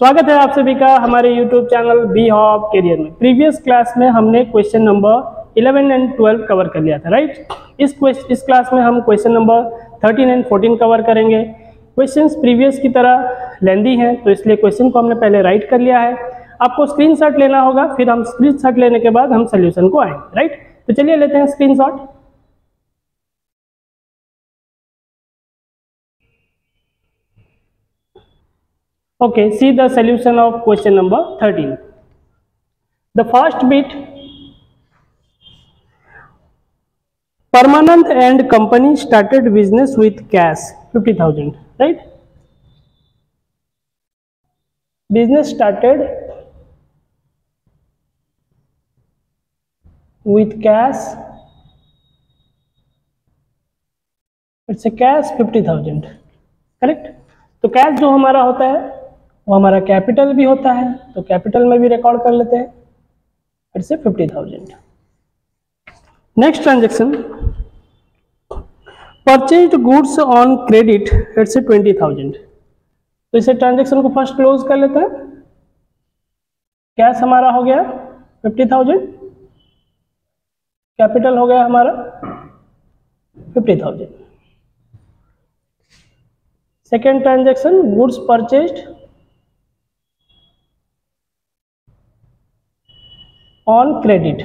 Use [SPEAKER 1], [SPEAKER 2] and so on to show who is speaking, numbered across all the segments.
[SPEAKER 1] स्वागत है आप सभी का हमारे YouTube चैनल बी हॉब कैरियर में। प्रीवियस क्लास में हमने क्वेश्चन नंबर 11 एंड 12 कवर कर लिया था, राइट। इस क्लास में हम क्वेश्चन नंबर 13 एंड 14 कवर करेंगे। क्वेश्चंस प्रीवियस की तरह लेंदी हैं, तो इसलिए क्वेश्चन को हमने पहले राइट कर लिया है। आपको स्क्रीनशॉट लेना होगा, फिर हम स्क्रीनशॉट लेने के बाद हम सोल्यूशन को आएंगे, राइट। तो चलिए लेते हैं screenshot. Okay, see the solution of question number 13. The first bit, Permanent and company started business with cash 50,000, right? Business started with cash. It's a cash 50,000, correct. तो कैश जो हमारा होता है वो हमारा कैपिटल भी होता है, तो कैपिटल में भी रिकॉर्ड कर लेते हैं, फिर से 50,000। Next transaction, purchased goods on credit, it's 20,000। तो इसे ट्रांजेक्शन को फर्स्ट क्लोज कर लेते हैं। कैश हमारा हो गया 50,000, कैपिटल हो गया हमारा 50,000। Second transaction, goods purchased on credit.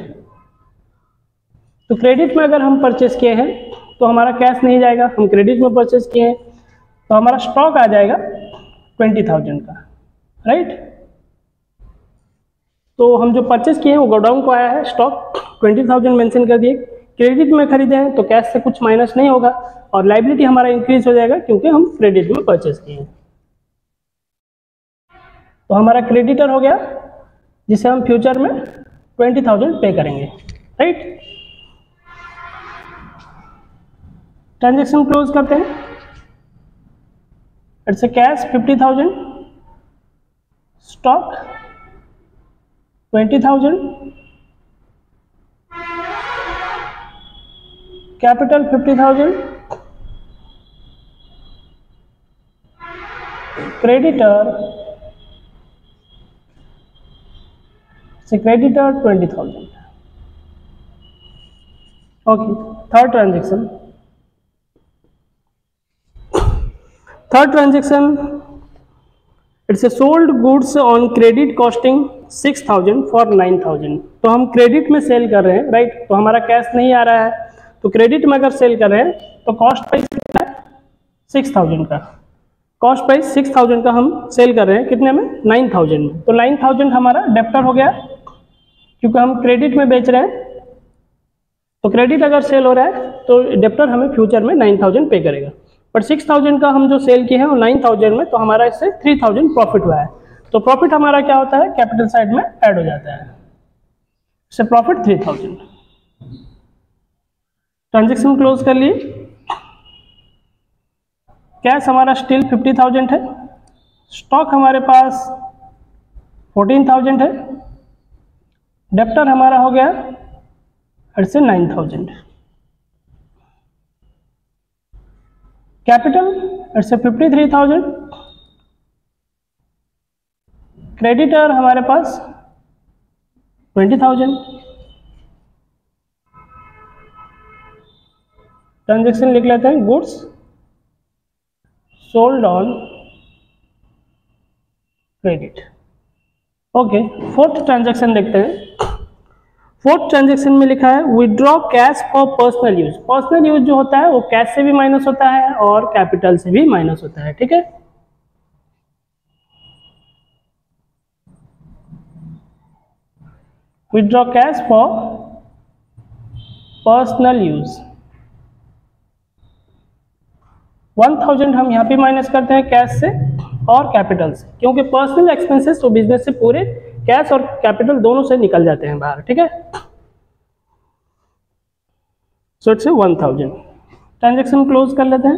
[SPEAKER 1] तो क्रेडिट में अगर हम परचेस किए हैं तो हमारा कैश नहीं जाएगा, हम क्रेडिट में परचेस किए हैं तो हमारा स्टॉक आ जाएगा 20,000 का, राइट। तो हम जो परचेस किए हैं वो गोडाउन को आया है, स्टॉक 20,000 मेंशन कर दिए। क्रेडिट में खरीदे हैं तो कैश से कुछ माइनस नहीं होगा और लायबिलिटी हमारा इंक्रीज हो जाएगा क्योंकि हम क्रेडिट में परचेस किए हैं। तो हमारा क्रेडिटर हो गया जिसे हम फ्यूचर में 20,000 पे करेंगे, राइट। ट्रांजेक्शन क्लोज करते हैं। It's a cash 50,000, stock 20,000, capital 50,000, creditor से creditor 20,000। Okay, third transaction. Third transaction, it's a sold goods on credit costing 6,000 for 9,000। तो हम क्रेडिट में सेल कर रहे हैं, राइट। तो हमारा कैश नहीं आ रहा है, तो क्रेडिट में अगर सेल कर रहे हैं तो कॉस्ट प्राइस कितना है 6,000 का। कॉस्ट प्राइस 6,000 का हम सेल कर रहे हैं, कितने में 9,000 में। तो 9,000 हमारा डेप्टर हो गया क्योंकि हम क्रेडिट में बेच रहे हैं। तो क्रेडिट अगर सेल हो रहा है तो डेप्टर हमें फ्यूचर में 9,000 पे करेगा, पर 6,000 का हम जो सेल किए हैं वो 9,000 में, तो हमारा इससे 3,000 प्रॉफिट हुआ है। तो प्रॉफिट हमारा क्या होता है, कैपिटल साइड में ऐड हो जाता है, इससे प्रॉफिट 3,000। ट्रांजेक्शन क्लोज कर लिए। कैश हमारा स्टिल 50,000 है, स्टॉक हमारे पास 14,000 है, डेप्टर हमारा हो गया फिर से 9,000। कैपिटल इट्स 53,000, क्रेडिटर हमारे पास 20,000। ट्रांजेक्शन लिख लेते हैं, goods sold on credit. Okay, fourth transaction देखते हैं। फोर्थ ट्रांजेक्शन में लिखा है withdraw cash for personal use. Personal use जो होता है वो कैश से भी माइनस होता है और कैपिटल से भी माइनस होता है, ठीक है। Withdraw cash for personal use 1,000 हम यहाँ पे माइनस करते हैं कैश से और कैपिटल से, क्योंकि पर्सनल एक्सपेंसेस तो बिजनेस से पूरे कैश और कैपिटल दोनों से निकल जाते हैं बाहर, ठीक है। So it's 1,000। ट्रांजेक्शन क्लोज कर लेते हैं।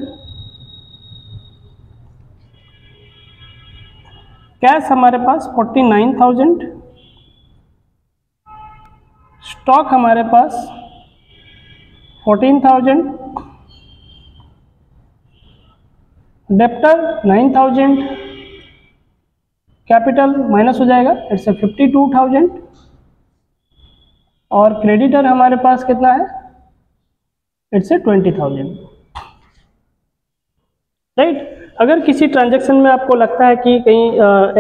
[SPEAKER 1] कैश हमारे पास 49,000, स्टॉक हमारे पास 14,000, डेप्टर 9,000, कैपिटल माइनस हो जाएगा, इट्स 52,000 और क्रेडिटर हमारे पास कितना है, इट्स 20,000, राइट। अगर किसी ट्रांजैक्शन में आपको लगता है कि कहीं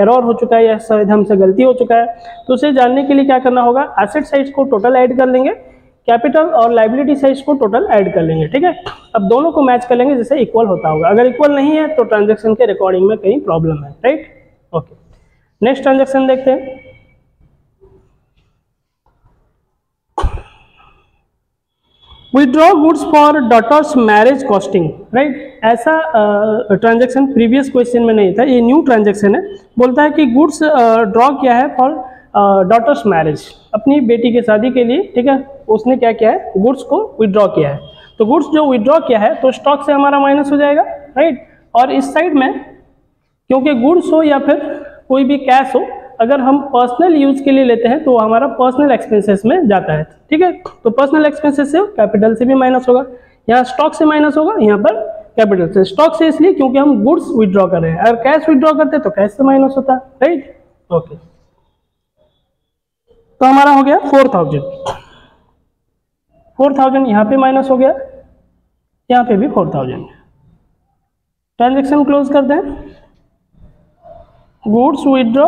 [SPEAKER 1] एरर हो चुका है या शायद हमसे गलती हो चुका है, तो उसे जानने के लिए क्या करना होगा, एसेट साइज को टोटल ऐड कर लेंगे, कैपिटल और लाइबिलिटी साइज को टोटल ऐड कर लेंगे, ठीक है। अब दोनों को मैच कर लेंगे जैसे इक्वल होता होगा, अगर इक्वल नहीं है तो ट्रांजैक्शन के रिकॉर्डिंग में कहीं प्रॉब्लम है, राइट। ओके, नेक्स्ट ट्रांजैक्शन देखते हैं। Withdraw goods for daughter's marriage costing, right. ऐसा ट्रांजैक्शन प्रीवियस क्वेश्चन में नहीं था, ये न्यू ट्रांजैक्शन है। बोलता है कि गुड्स ड्रॉ किया है फॉर डॉटर्स मैरिज, अपनी बेटी की शादी के लिए, ठीक है। उसने क्या किया है, गुड्स को विड्रॉ किया है। तो गुड्स जो विड्रॉ किया है तो स्टॉक से हमारा माइनस हो जाएगा, राइट। और इस साइड में क्योंकि गुड्स हो या फिर कोई भी कैश हो, अगर हम पर्सनल यूज के लिए लेते हैं तो हमारा पर्सनल एक्सपेंसेस में जाता है, ठीक है। तो पर्सनल एक्सपेंसेस से कैपिटल से भी माइनस होगा, यहाँ स्टॉक से माइनस होगा, यहाँ पर कैपिटल से। स्टॉक से इसलिए क्योंकि हम गुड्स विड्रॉ कर रहे हैं, अगर कैश विड्रॉ करते तो कैश से माइनस होता, राइट। ओके, तो हमारा हो गया 4,000 यहाँ पे माइनस हो गया, यहाँ पे भी 4,000। ट्रांजेक्शन क्लोज कर दें। Goods withdraw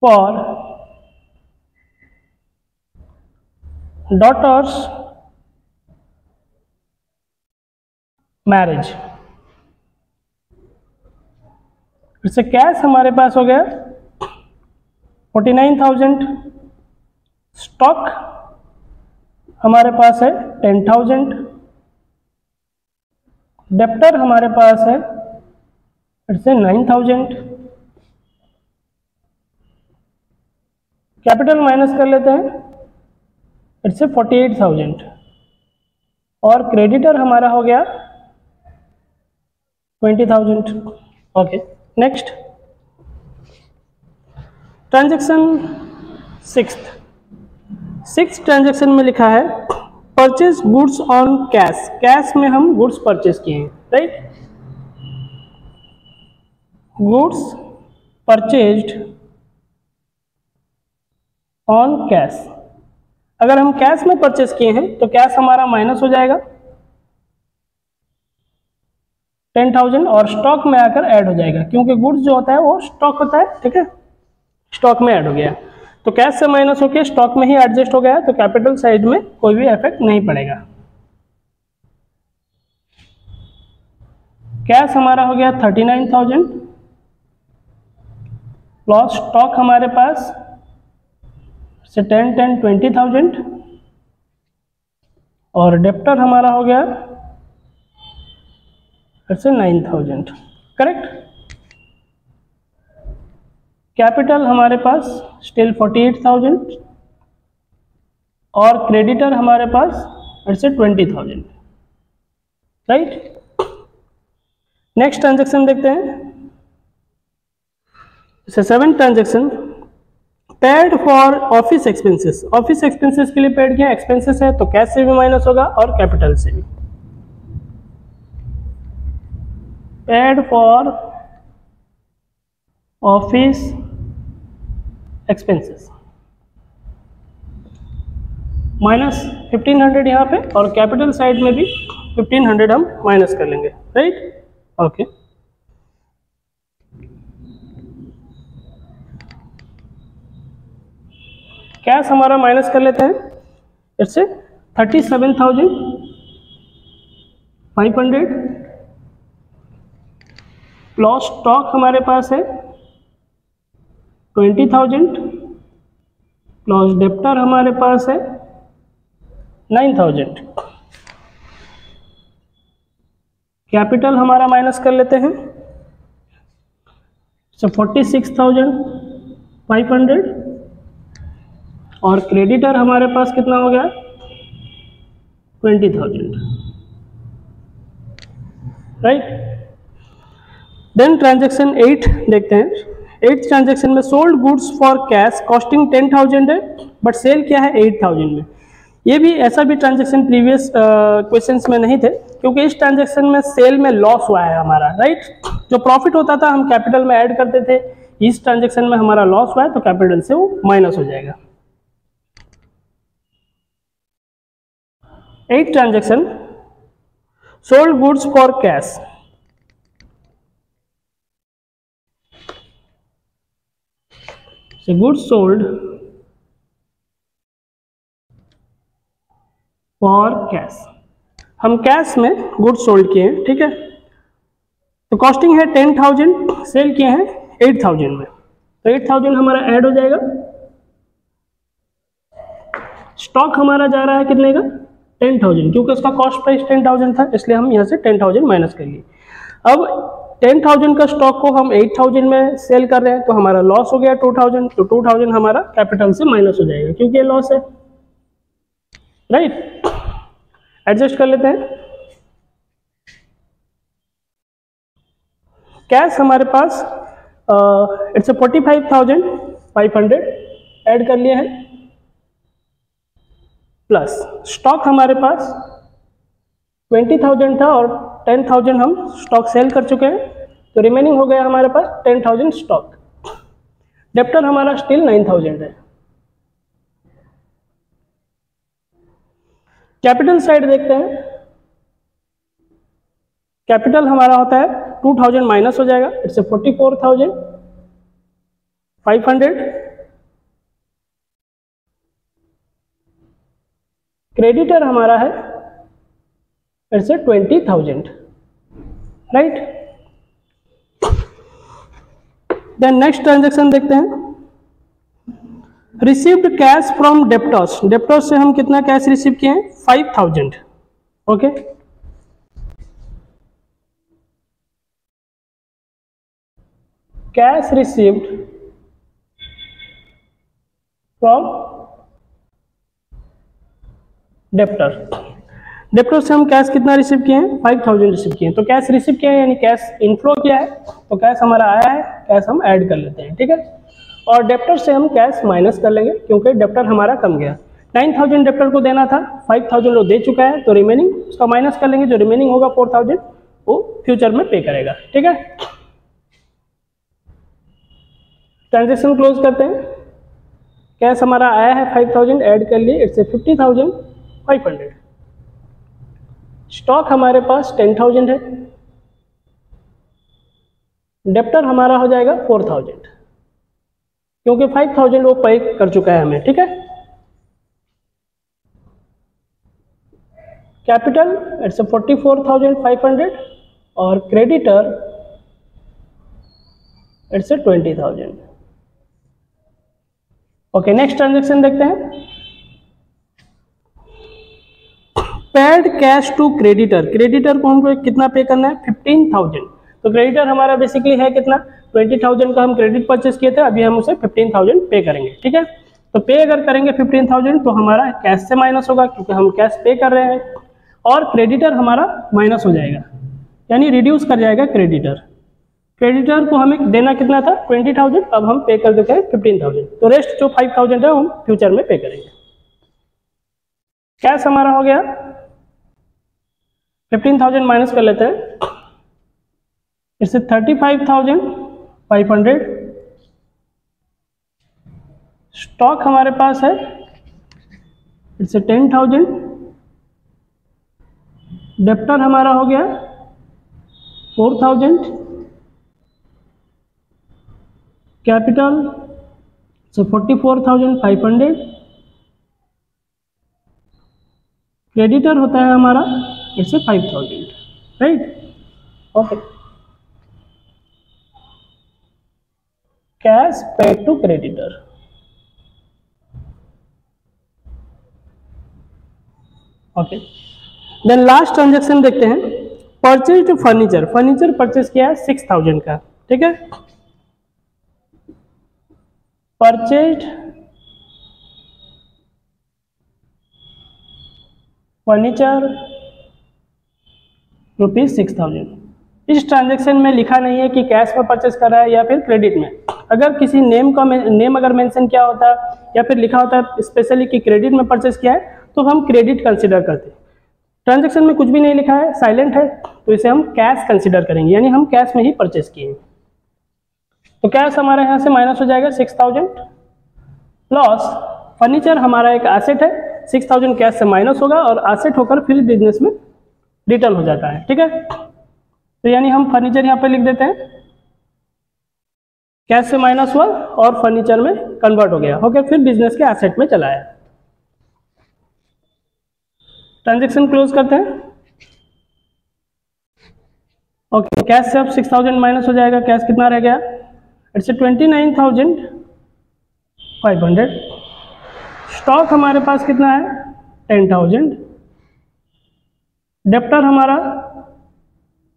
[SPEAKER 1] for daughter's marriage, इससे कैश हमारे पास हो गया 49,000, स्टॉक हमारे पास है 10,000, डेप्टर हमारे पास है इससे 9,000, कैपिटल माइनस कर लेते हैं इससे 48,000 और क्रेडिटर हमारा हो गया 20,000। Okay, next transaction sixth transaction में लिखा है purchase goods on cash. Cash में हम गुड्स परचेज किए हैं, right. Goods purchased on cash, अगर हम कैश में परचेज किए हैं तो कैश हमारा माइनस हो जाएगा 10,000 और स्टॉक में आकर ऐड हो जाएगा, क्योंकि गुड्स जो होता है वो स्टॉक होता है, ठीक है। स्टॉक में ऐड हो गया तो कैश से माइनस होकर स्टॉक में ही एडजस्ट हो गया, तो कैपिटल साइड में कोई भी इफेक्ट नहीं पड़ेगा। कैश हमारा हो गया 39,000 प्लस स्टॉक हमारे पास से 20,000 और डेप्टर हमारा हो गया फिर से 9,000, करेक्ट। कैपिटल हमारे पास स्टिल 48,000 और क्रेडिटर हमारे पास फिर से 20,000, राइट। नेक्स्ट ट्रांजैक्शन देखते हैं, 7 transaction paid for office expenses. Office expenses के लिए पेड किया एक्सपेंसेस है तो कैश से भी माइनस होगा और कैपिटल से भी। Paid for office expenses minus 1,500 यहाँ पे और कैपिटल साइड में भी 1,500 हम माइनस कर लेंगे, राइट। ओके, कैश हमारा माइनस कर लेते हैं, इससे 37,500 प्लस स्टॉक हमारे पास है 20,000 प्लस डेप्टर हमारे पास है 9,000। कैपिटल हमारा माइनस कर लेते हैं, so 46,500 और क्रेडिटर हमारे पास कितना हो गया 20,000, राइट। देन ट्रांजैक्शन 8 देखते हैं। 8th ट्रांजैक्शन में sold goods for cash costing 10,000 है बट सेल किया है 8,000 में। ये भी ऐसा भी ट्रांजैक्शन प्रीवियस क्वेश्चंस में नहीं थे, क्योंकि इस ट्रांजेक्शन में सेल में लॉस हुआ है हमारा, राइट। जो प्रॉफिट होता था हम कैपिटल में ऐड करते थे, इस ट्रांजेक्शन में हमारा लॉस हुआ है तो कैपिटल से वो माइनस हो जाएगा। 8th transaction, sold goods for cash. Goods sold for cash, हम कैश में गुड्स सोल्ड किए हैं, ठीक है। तो कॉस्टिंग है 10,000, सेल किए हैं 8,000 में, तो 8,000 हमारा ऐड हो जाएगा। स्टॉक हमारा जा रहा है कितने का, 10,000, क्योंकि उसका कॉस्ट प्राइस 10,000 था, इसलिए हम यहाँ से 10,000 माइनस कर लिए। अब 10,000 का स्टॉक को हम 8,000 में सेल कर रहे हैं, तो हमारा लॉस हो गया 2,000, तो 2,000 हमारा कैपिटल से माइनस हो जाएगा क्योंकि ये लॉस है, राइट। एडजस्ट कर लेते हैं। कैश हमारे पास इट्स 45,500 ऐड कर लिया है, प्लस स्टॉक हमारे पास 20,000 था और 10,000 हम स्टॉक सेल कर चुके हैं, तो रिमेनिंग हो गया हमारे पास 10,000 स्टॉक। डेप्टर हमारा स्टिल 9,000 है। कैपिटल साइड देखते हैं। कैपिटल हमारा होता है 2,000 माइनस हो जाएगा, इट्स 44,500। क्रेडिटर हमारा है it's 20,000, right. Then next transaction देखते हैं। Received cash from debtors, debtors से हम कितना कैश रिसीव किए हैं, 5,000, okay. Cash received from debtor, debtor से हम कैश कितना रिसीव किए हैं, 5,000 रिसीव किए हैं। तो कैश रिसीव किया है यानी कैश इनफ्लो किया है, तो कैश हमारा आया है, कैश हम ऐड कर लेते हैं, ठीक है। और डेप्टर से हम कैश माइनस कर लेंगे क्योंकि डेप्टर हमारा कम गया। 9,000 डेप्टर को देना था, 5,000 वो दे चुका है, तो रिमेनिंग उसका माइनस कर लेंगे, जो रिमेनिंग होगा 4,000 वो फ्यूचर में पे करेगा, ठीक है। ट्रांजेक्शन क्लोज करते हैं। कैश हमारा आया है 5,000 ऐड कर लिए, इट्स 50,500। स्टॉक हमारे पास 10,000 है, डेप्टर हमारा हो जाएगा 4,000 क्योंकि 5,000 वो पे कर चुका है हमें, ठीक है। कैपिटल इट्स 44,500 और creditor it's 20,000। Okay, next transaction देखते हैं। Paid cash to creditor, creditor को हमको कितना पे करना है, 15,000। तो क्रेडिटर हमारा बेसिकली है कितना, 20,000 का हम क्रेडिट परचेस किए थे, अभी हम उसे 15,000 पे करेंगे, ठीक है। तो पे अगर करेंगे 15,000 तो हमारा कैश से माइनस होगा क्योंकि हम कैश पे कर रहे हैं, और क्रेडिटर हमारा माइनस हो जाएगा यानी रिड्यूस कर जाएगा क्रेडिटर। क्रेडिटर को हमें देना कितना था, 20,000, अब हम पे कर देते हैं 15,000, तो रेस्ट जो 5,000 है हम फ्यूचर में पे करेंगे। कैश हमारा हो गया 15,000 माइनस कर लेते हैं, इससे 35,500। स्टॉक हमारे पास है इससे 10,000। डेप्टर हमारा हो गया 4,000। कैपिटल से 44,500। क्रेडिटर होता है हमारा इससे 5,000, राइट। Okay, cash paid to creditor. Okay, then last transaction देखते हैं। Purchase to furniture, furniture purchase किया है 6,000 का, ठीक है। Purchase furniture ₹6,000। इस ट्रांजेक्शन में लिखा नहीं है कि कैश में परचेस कर रहा है या फिर क्रेडिट में। अगर किसी नेम का नेम अगर मेंशन किया होता है या फिर लिखा होता है स्पेशली कि क्रेडिट में परचेस किया है तो हम क्रेडिट कंसीडर करते हैं। ट्रांजैक्शन में कुछ भी नहीं लिखा है, साइलेंट है, तो इसे हम कैश कंसिडर करेंगे, यानी हम कैश में ही परचेस किए हैं। तो कैश हमारे यहाँ से माइनस हो जाएगा 6000 प्लस फर्नीचर हमारा एक एसेट है, 6000 कैश से माइनस होगा और एसेट होकर फिर बिजनेस में रिटर्न हो जाता है। ठीक है, तो यानी हम फर्नीचर यहाँ पे लिख देते हैं, कैश से माइनस हुआ और फर्नीचर में कन्वर्ट हो गया, होकर फिर बिजनेस के एसेट में चला आया। ट्रांजैक्शन क्लोज करते हैं। ओके, कैश से अब 6000 माइनस हो जाएगा, कैश कितना रह गया, इट्स 29,500। स्टॉक हमारे पास कितना है 10,000, डेप्टर हमारा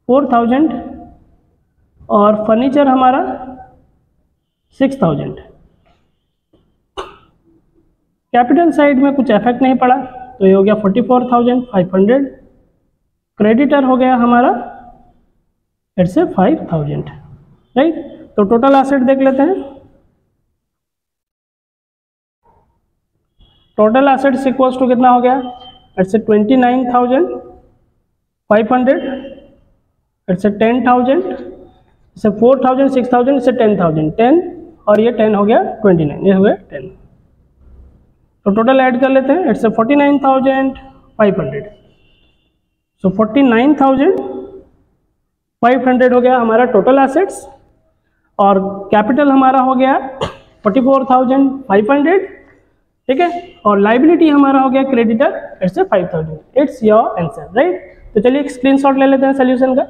[SPEAKER 1] 4000 और फर्नीचर हमारा 6000। कैपिटल साइड में कुछ इफेक्ट नहीं पड़ा, तो ये हो गया 44,500। क्रेडिटर हो गया हमारा इट्स 5,000, राइट। तो टोटल एसेट देख लेते हैं। टोटल एसेट्स इक्वल्स टू कितना हो गया, इट्स 29,500, इट्स 10,000, इट्स 4,000, 6,000, इट्स 10,000, 10 और ये 10 हो गया 29, ये हो गया 10। तो टोटल ऐड कर लेते हैं, इट्स 49,500। सो 49,500 हो गया हमारा टोटल एसेट्स और कैपिटल हमारा हो गया 44,500। ठीक है, और लाइबिलिटी हमारा हो गया creditor it's 5,000। It's your answer, right. तो चलिए एक स्क्रीनशॉट ले लेते हैं सोल्यूशन का।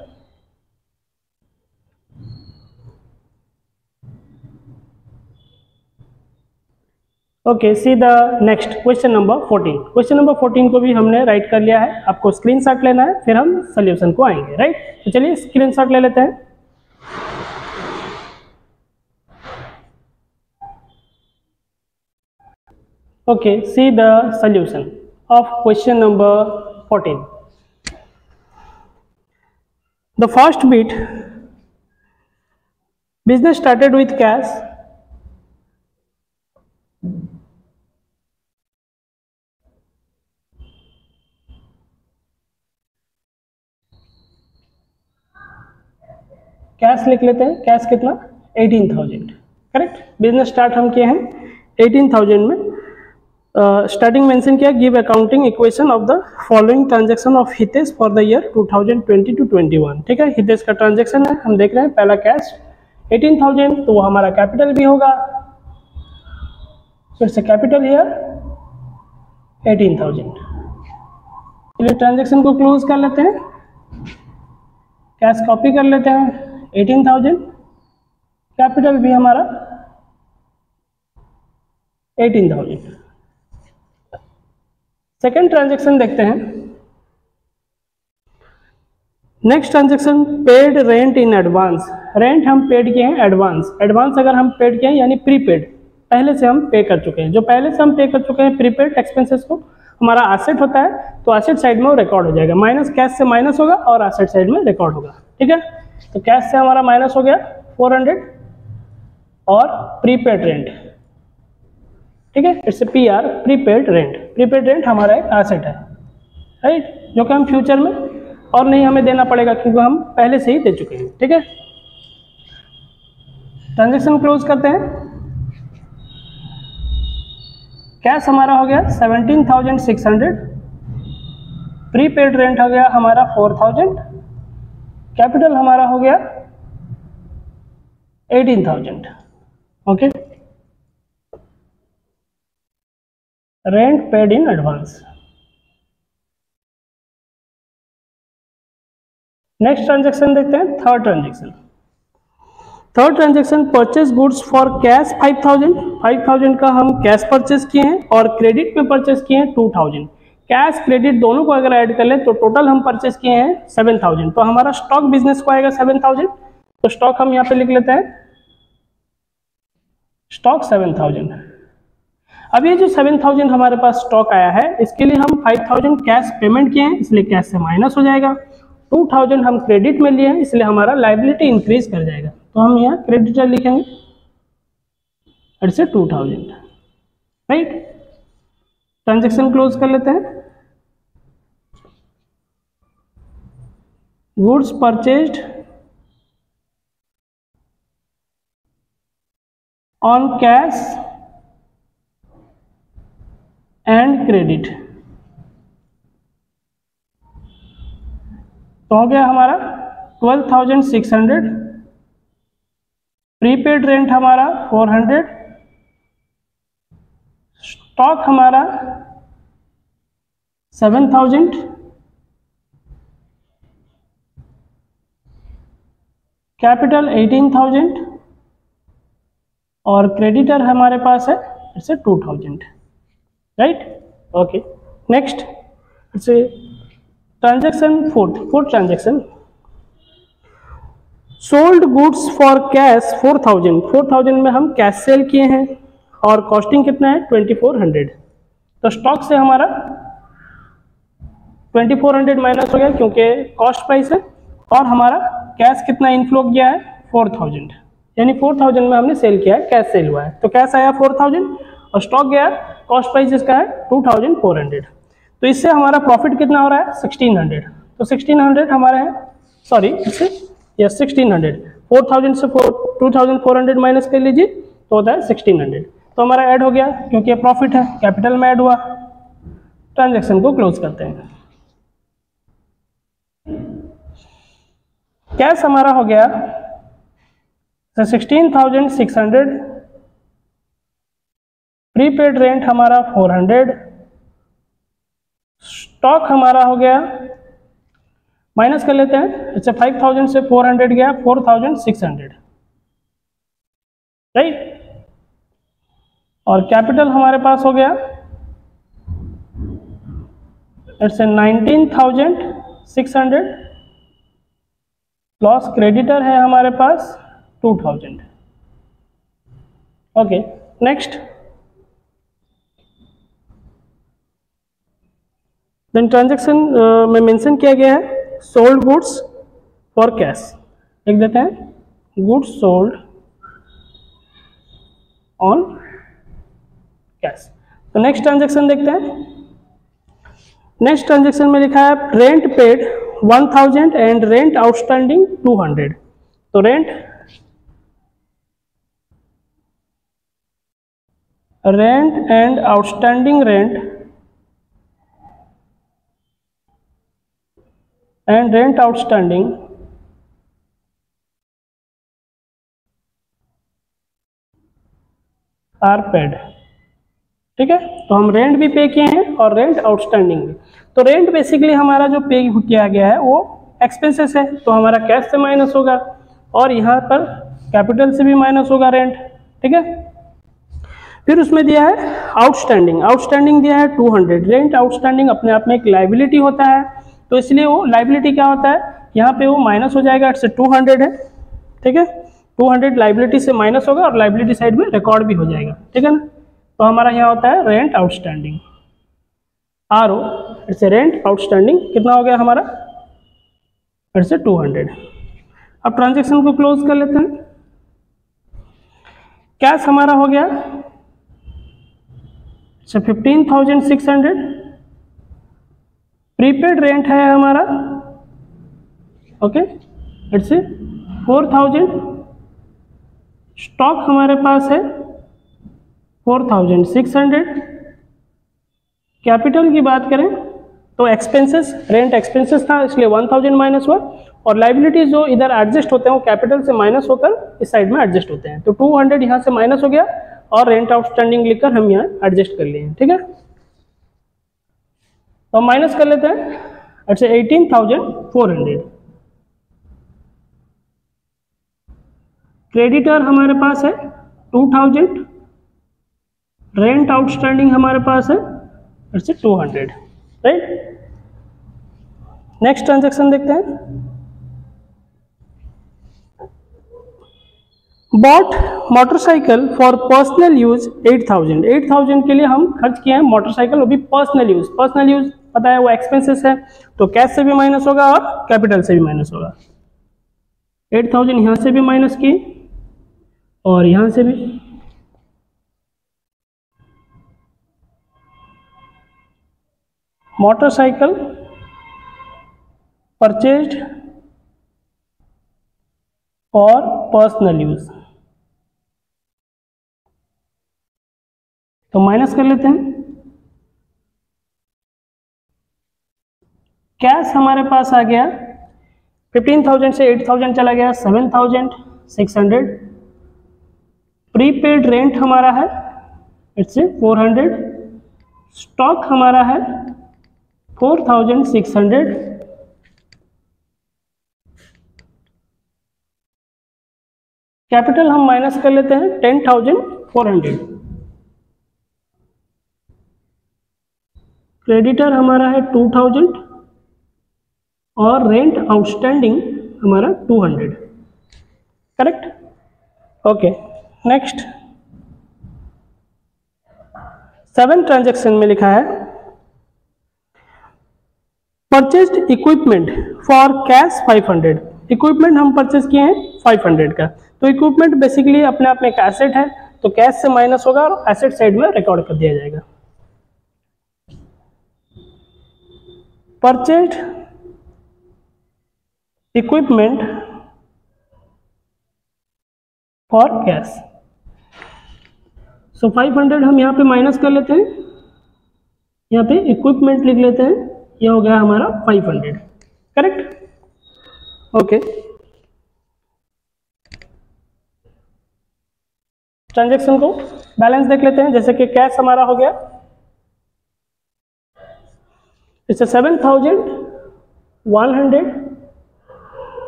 [SPEAKER 1] Okay, see the next question number 14। Question number 14 को भी हमने राइट कर लिया है, आपको स्क्रीनशॉट लेना है, फिर हम सोल्यूशन को आएंगे, राइट। तो चलिए स्क्रीनशॉट ले लेते हैं। Okay, see the solution of question number 14. The first bit, business started with cash. Cash लिख लेते हैं, कैश कितना 18,000, करेक्ट। बिजनेस स्टार्ट हम किए हैं 18,000 में। स्टार्टिंग मेंशन किया, give accounting equation of the following transaction of Hitesh for the year 2020 to 21। ठीक है, हितेश का ट्रांजैक्शन है, हम देख रहे हैं। पहला कैश 18,000, तो वो हमारा कैपिटल भी होगा, फिर से कैपिटल ईयर 18,000। चलिए ट्रांजैक्शन को क्लोज कर लेते हैं, कैश कॉपी कर लेते हैं 18,000, कैपिटल भी हमारा 18,000। सेकेंड ट्रांजैक्शन देखते हैं। Next transaction, paid rent in advance. Rent हम पेड किए हैं एडवांस। एडवांस अगर हम पेड किए हैं यानी प्रीपेड, पहले से हम पे कर चुके हैं। जो पहले से हम पे कर चुके हैं प्रीपेड एक्सपेंसेस को, हमारा एसेट होता है, तो एसेट साइड में वो रिकॉर्ड हो जाएगा, माइनस कैश से माइनस होगा और एसेट साइड में रिकॉर्ड होगा। ठीक है, तो कैश से हमारा माइनस हो गया 400 और प्रीपेड रेंट, ठीक है, it's PR prepaid rent. Prepaid rent हमारा एक एसेट है, राइट, जो कि हम फ्यूचर में और नहीं हमें देना पड़ेगा क्योंकि हम पहले से ही दे चुके हैं। ठीक है, ट्रांजैक्शन क्लोज करते हैं। कैश हमारा हो गया 17,600, प्रीपेड रेंट हो गया हमारा 4,000, कैपिटल हमारा हो गया 18,000। Okay, rent paid in advance. Next transaction देखते हैं, third transaction. Third transaction, purchase goods for cash 5,000। 5,000 का हम कैश परचेज किए हैं और क्रेडिट में परचेज किए हैं 2,000। कैश क्रेडिट दोनों को अगर ऐड कर लें तो टोटल हम परचेज किए हैं 7,000। तो हमारा स्टॉक बिजनेस को आएगा 7,000, तो स्टॉक हम यहाँ पे लिख लेते हैं, स्टॉक 7,000। अब ये जो 7,000 हमारे पास स्टॉक आया है, इसके लिए हम 5,000 कैश पेमेंट किए हैं, इसलिए कैश से माइनस हो जाएगा। 2,000 हम क्रेडिट में लिए हैं, इसलिए हमारा लायबिलिटी इंक्रीज कर जाएगा, तो हम यहाँ क्रेडिटर लिखेंगे, इट्स 2,000, राइट। ट्रांजैक्शन क्लोज कर लेते हैं। Goods purchased on cash and credit. तो हो गया हमारा 12,600, प्रीपेड रेंट हमारा 400, स्टॉक हमारा 7,000, कैपिटल 18,000 और क्रेडिटर हमारे पास है it's 2,000, right. Okay, next it's transaction fourth transaction, sold goods for cash 4,000 में हम कैश सेल किए हैं और कॉस्टिंग कितना है 2,400। तो स्टॉक से हमारा 2,400 माइनस हो गया क्योंकि कॉस्ट प्राइस है, और हमारा कैश कितना इनफ्लो किया है 4,000, यानी 4,000 में हमने सेल किया है, कैश सेल हुआ है। तो कैश आया 4,000 और स्टॉक गया, कॉस्ट प्राइस इसका है 2,400। तो इससे हमारा प्रॉफिट कितना हो रहा है 1,600। तो 1,600 हमारा है, सॉरी इससे यस 1,600, 4,000 से 2,400 माइनस कर लीजिए तो होता है 1,600। तो हमारा ऐड हो गया क्योंकि ये प्रॉफिट है, कैपिटल में ऐड हुआ। ट्रांजैक्शन को क्लोज करते हैं। कैश हमारा हो गया 16,600, प्रीपेड रेंट हमारा 400, स्टॉक हमारा हो गया, माइनस कर लेते हैं, इससे 5,000 से 400 गया 4,600, राइट। और कैपिटल हमारे पास हो गया इट्स 19,600, लॉस क्रेडिटर है हमारे पास 2,000। ओके, नेक्स्ट देन ट्रांजैक्शन में मेंशन किया गया है सोल्ड गुड्स फॉर कैश, लिख देते हैं गुड्स सोल्ड ऑन कैश। तो नेक्स्ट ट्रांजैक्शन देखते हैं। नेक्स्ट ट्रांजैक्शन में लिखा है rent paid 1,000 and rent outstanding 200। तो rent and outstanding rent outstanding are paid, ठीक है। तो हम रेंट भी पे किए हैं और रेंट आउटस्टैंडिंग भी। तो रेंट बेसिकली हमारा जो पे किया गया है वो एक्सपेंसेस है, तो हमारा कैश से माइनस होगा और यहाँ पर कैपिटल से भी माइनस होगा रेंट, ठीक है। फिर उसमें दिया है आउटस्टैंडिंग दिया है 200। रेंट आउटस्टैंडिंग अपने आप में एक लाइबिलिटी होता है, तो इसलिए वो लाइबिलिटी क्या होता है, यहाँ पे वो माइनस हो जाएगा, इससे 200 है, ठीक है। 200 लाइबिलिटी से माइनस होगा और लाइबिलिटी साइड में रिकॉर्ड भी हो जाएगा, ठीक है ना। तो हमारा यहाँ होता है rent outstanding, RO, it's rent outstanding कितना हो गया हमारा, इट्स 200। अब ट्रांजैक्शन को क्लोज कर लेते हैं। कैश हमारा हो गया 15,600, प्रीपेड रेंट है हमारा, ओके, इट्स 4,000, स्टॉक हमारे पास है 4,600। कैपिटल की बात करें तो एक्सपेंसेस, रेंट एक्सपेंसेस था इसलिए 1,000 माइनस हुआ, और लाइबिलिटीज जो इधर एडजस्ट होते हैं वो कैपिटल से माइनस होकर इस साइड में एडजस्ट होते हैं। तो 200 यहाँ से माइनस हो गया और रेंट आउटस्टैंडिंग लिखकर हम यहाँ एडजस्ट कर लिए हैं, ठीक है। तो माइनस कर लेते हैं, अच्छा 18,400। क्रेडिटर हमारे पास है 2,000, रेंट आउटस्टैंडिंग हमारे पास है इट्स 200, राइट। नेक्स्ट ट्रांजैक्शन देखते हैं। Bought motorcycle for personal use 8,000 के लिए हम खर्च किए हैं मोटरसाइकिल, वो भी पर्सनल यूज पता है वो एक्सपेंसेस है, तो कैश से भी माइनस होगा और कैपिटल से भी माइनस होगा। 8,000 यहाँ से भी माइनस की और यहाँ से भी, motorcycle purchased for personal use. तो माइनस कर लेते हैं। कैश हमारे पास आ गया 15,000 से 8,000 चला गया 7,600। प्रीपेड रेंट हमारा है इट्स 400। स्टॉक हमारा है 4,600। कैपिटल हम माइनस कर लेते हैं 10,400। क्रेडिटर हमारा है 2,000 और रेंट आउटस्टैंडिंग हमारा 200। करेक्ट? ओके, नेक्स्ट 7 ट्रांजैक्शन में लिखा है purchased equipment for cash 500। Equipment हम परचेज किए हैं 500 का। तो इक्विपमेंट बेसिकली अपने आप में एक एसेट है, तो कैश से माइनस होगा और एसेट साइड में रिकॉर्ड कर दिया जाएगा। परचेज्ड इक्विपमेंट फॉर कैश, सो 500 हम यहाँ पे माइनस कर लेते हैं, यहाँ पे इक्विपमेंट लिख लेते हैं, ये हो गया हमारा 500। करेक्ट? ओके, ट्रांजैक्शन को बैलेंस देख लेते हैं। जैसे कि कैश हमारा हो गया इससे 7,100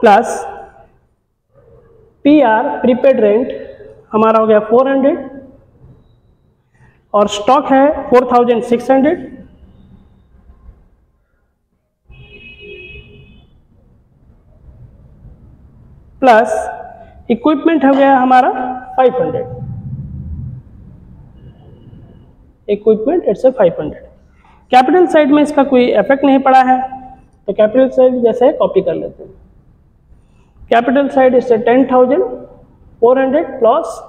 [SPEAKER 1] प्लस PR प्रीपेड रेंट हमारा हो गया 400 और स्टॉक है 4,600 प्लस इक्विपमेंट हो गया हमारा 500। Equipment it's 500। कैपिटल साइड में इसका कोई इफेक्ट नहीं पड़ा है, तो कैपिटल साइड जैसे कॉपी कर लेते हैं। कैपिटल साइड इससे 10,400 प्लस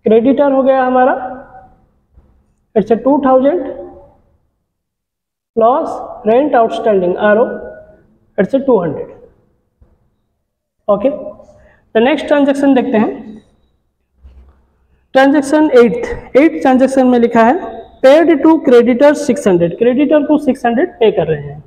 [SPEAKER 1] क्रेडिटर हो गया हमारा it's 2,000 plus rent outstanding RO it's 200। Okay, तो नेक्स्ट ट्रांजैक्शन देखते हैं। ट्रांजैक्शन 8 ट्रांजैक्शन में लिखा है पेड टू क्रेडिटर 600। क्रेडिटर को 600 पे कर रहे हैं।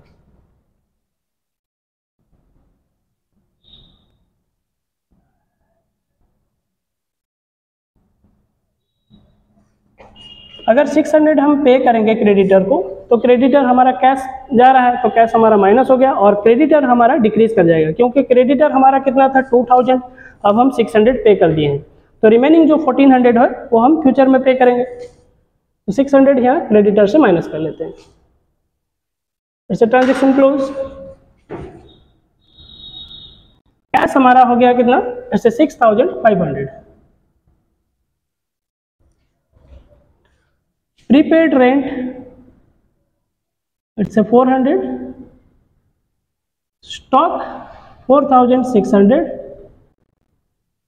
[SPEAKER 1] अगर 600 हम पे करेंगे क्रेडिटर को, तो क्रेडिटर हमारा कैश जा रहा है, तो कैश हमारा माइनस हो गया और क्रेडिटर हमारा डिक्रीज कर जाएगा, क्योंकि क्रेडिटर हमारा कितना था 2,000, अब हम 600 पे कर दिए हैं, तो रिमेनिंग जो 1,400 है वो हम फ्यूचर में पे करेंगे। तो 600 यहाँ क्रेडिटर से माइनस कर लेते हैं। ऐसे ट्रांजेक्शन क्लोज। कैश हमारा हो गया कितना, ऐसे 6,500। Prepaid rent it's 400, stock 4,600,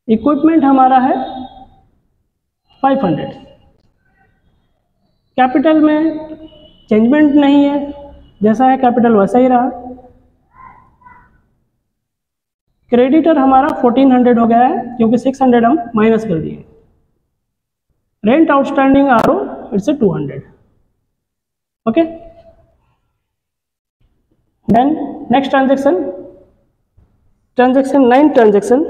[SPEAKER 1] equipment हमारा है 500। कैपिटल में चेंजमेंट नहीं है, जैसा है कैपिटल वैसा ही रहा। क्रेडिटर हमारा 1,400 हो गया है, क्योंकि 600 हम माइनस कर दिए। Rent outstanding RO it's 200। Okay, then next transaction, transaction 9 transaction,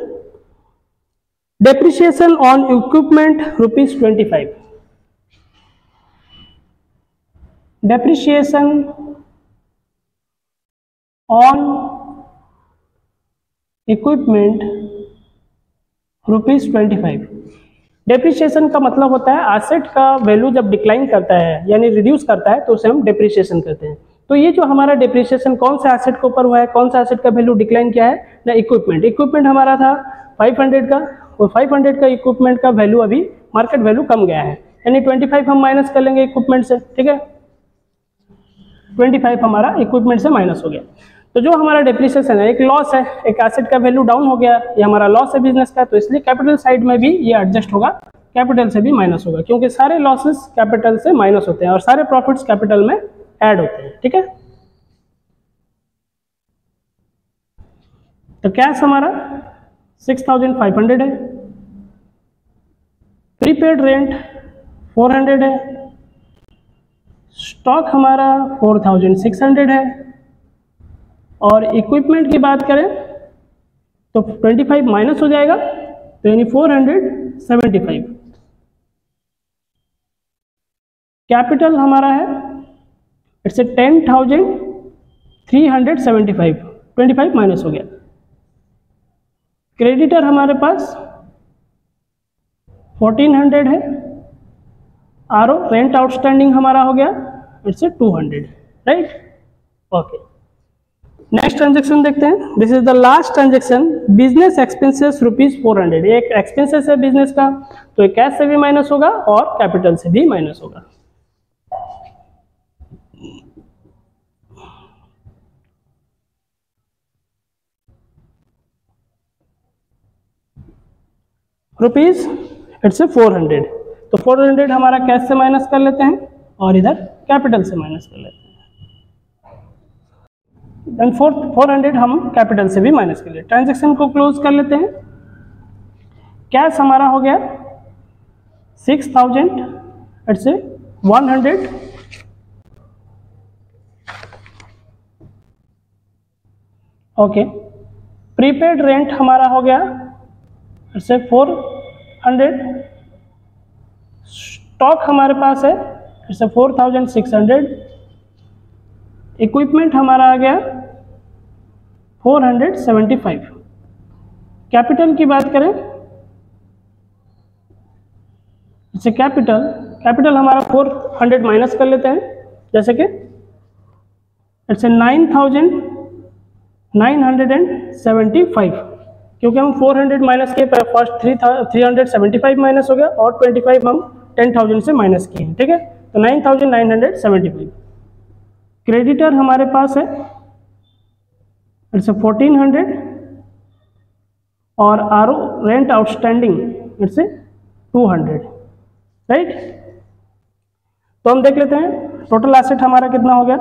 [SPEAKER 1] depreciation on equipment ₹25। Depreciation on equipment ₹25। Depreciation का मतलब होता है एसेट का वैल्यू जब डिक्लाइन करता है यानी रिड्यूस करता है तो उसे हम डेप्रिसिएशन कहते हैं। तो ये जो हमारा डेप्रिसिएशन कौन सा एसेट के ऊपर हुआ है, कौन सा एसेट का वैल्यू डिक्लाइन किया है ना, इक्विपमेंट। इक्विपमेंट हमारा था 500 का, और 500 का इक्विपमेंट का वैल्यू अभी मार्केट वैल्यू कम गया है, यानी 25 हम माइनस कर लेंगे इक्विपमेंट से। ठीक है, 25 हमारा इक्विपमेंट से माइनस हो गया। तो जो हमारा डेप्रिसिएशन है एक लॉस है, एक एसेट का वैल्यू डाउन हो गया, ये हमारा लॉस है बिजनेस का, तो इसलिए कैपिटल साइड में भी ये एडजस्ट होगा, कैपिटल से भी माइनस होगा, क्योंकि सारे लॉसेस कैपिटल से माइनस होते हैं और सारे प्रॉफिट्स कैपिटल में ऐड होते हैं। ठीक है, तो कैश हमारा 6500 है, प्रीपेड रेंट 400 है, स्टॉक हमारा 4600 है, और इक्विपमेंट की बात करें तो 25 माइनस हो जाएगा तो यानी 475। कैपिटल हमारा है इट्स 10,375, 25 माइनस हो गया। क्रेडिटर हमारे पास 1400 है, आरओ रेंट आउटस्टैंडिंग हमारा हो गया it's 200, right. Okay, next transaction देखते हैं। This is the last transaction, business expenses ₹400। ये एक एक्सपेंसेस है बिजनेस का, तो ये कैश से भी माइनस होगा और कैपिटल से भी माइनस होगा। रुपीज इट्स 400, तो 400 हमारा कैश से माइनस कर लेते हैं और इधर कैपिटल से माइनस कर लेते हैं। देन 400 हम कैपिटल से भी माइनस कर लेते हैं। ट्रांजेक्शन को क्लोज कर लेते हैं। कैश हमारा हो गया 6000 इट्स 100, ओके। प्रीपेड रेंट हमारा हो गया इट्स 400, स्टॉक हमारे पास है इट्स 4600, इक्विपमेंट हमारा आ गया 475। कैपिटल की बात करें इसे कैपिटल हमारा 400 माइनस कर लेते हैं, जैसे कि इट्स 9975, क्योंकि हम 400 माइनस किए, फर्स्ट 375 माइनस हो गया और 25 हम 10,000 से माइनस किए हैं, ठीक है। तो 9975। क्रेडिटर हमारे पास है इट्स 1400 और RO rent outstanding it's 200, right. तो हम देख लेते हैं टोटल एसेट हमारा कितना हो गया।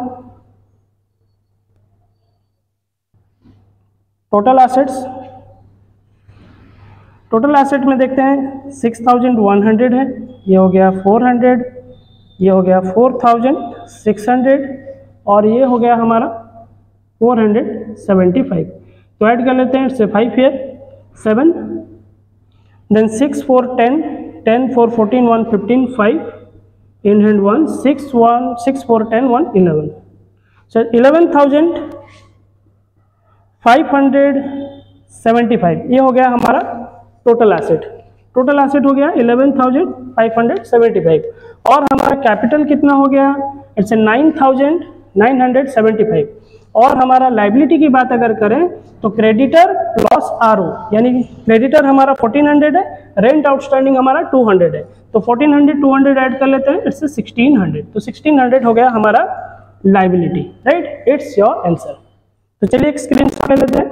[SPEAKER 1] टोटल एसेट में देखते हैं 6100 है, ये हो गया 400, ये हो गया 4600 और ये हो गया हमारा 475। तो ऐड कर लेते हैं, इससे 5 here 7, then 6 4 10, 10 4 14 1 15 5, in hand 1 6 1 6 4 10 1 11, so 11,575 ये हो गया हमारा टोटल एसेट हो गया 11,575। और हमारा कैपिटल कितना हो गया, इट्स 9,975। और हमारा लाइबिलिटी की बात अगर करें तो क्रेडिटर प्लस आरओ, यानी क्रेडिटर हमारा 1400 है, रेंट आउटस्टैंडिंग हमारा 200 है, तो 1400 200 ऐड कर लेते हैं, इट्स 1600। तो 1600 हो गया हमारा liability, right. It's your answer. तो चलिए एक स्क्रीनशॉट ले लेते हैं।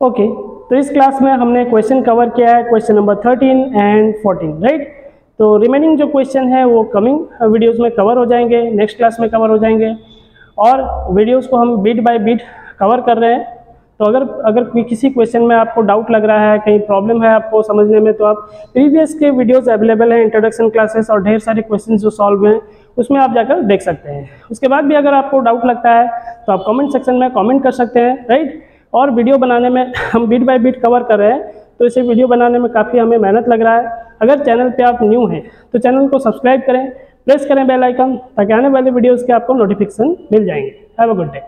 [SPEAKER 1] ओके, तो इस क्लास में हमने क्वेश्चन कवर किया है, क्वेश्चन नंबर 13 एंड 14, राइट। तो रिमेनिंग जो क्वेश्चन है वो कमिंग वीडियोस में कवर हो जाएंगे, नेक्स्ट क्लास में कवर हो जाएंगे, और वीडियोस को हम बिट बाय बिट कवर कर रहे हैं। तो अगर किसी क्वेश्चन में आपको डाउट लग रहा है, कहीं प्रॉब्लम है आपको समझने में, तो आप प्रीवियस के वीडियोस अवेलेबल हैं, इंट्रोडक्शन क्लासेस और ढेर सारे क्वेश्चन जो सॉल्व हैं उसमें आप जाकर देख सकते हैं। उसके बाद भी अगर आपको डाउट लगता है तो आप कमेंट सेक्शन में कमेंट कर सकते हैं, राइट। और वीडियो बनाने में हम बिट बाय बिट कवर कर रहे हैं, तो इसे वीडियो बनाने में काफ़ी हमें मेहनत लग रहा है। अगर चैनल पे आप न्यू हैं तो चैनल को सब्सक्राइब करें, प्रेस करें बेल आइकन, ताकि आने वाले वीडियोस के आपको नोटिफिकेशन मिल जाएंगे। Have a good day.